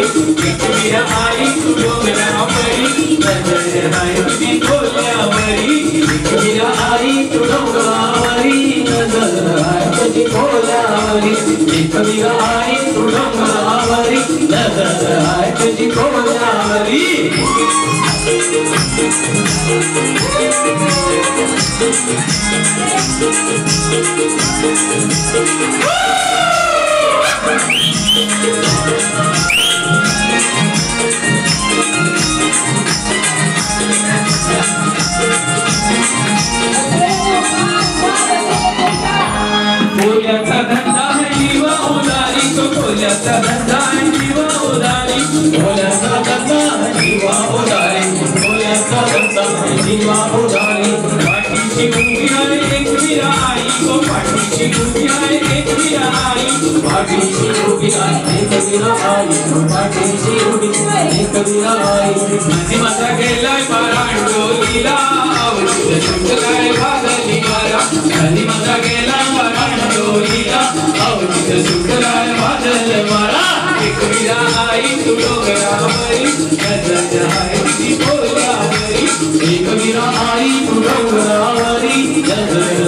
एकवीरा आई तू डोंगरावरी नजर आहे तुझी खोल्यावरी एकवीरा आई तू डोंगरावरी नजर आहे तुझी खोल्यावरी एकवीरा आई तू डोंगरावरी नजर आहे तुझी खोल्यावरी खोल्याचा धंदा है जीवा उदारी तो खोल्याचा धंदा है जीवा उदारी खोल्याचा धंदा है जीवा उदारी खोल्याचा धंदा है जीवा उदारी पाठीची उभी आहे एकवीरा आई को पाठीची उभी आहे एकवीरा आई पाठीची उभी आहे एकवीरा आई पाठीची उभी एकवीरा आई माझी माता गेलाय पारांडोलीला आवडीचं सुटलाय भाजली मारा माझी माता गेलाय पारांडोलीला आवडीचं सुटलाय भाजल मारा एकवीरा आई तू डोंगरावरी नजर आहे तुझी खोल्यावरी एकवीरा आई तू डोंगरावरी नजर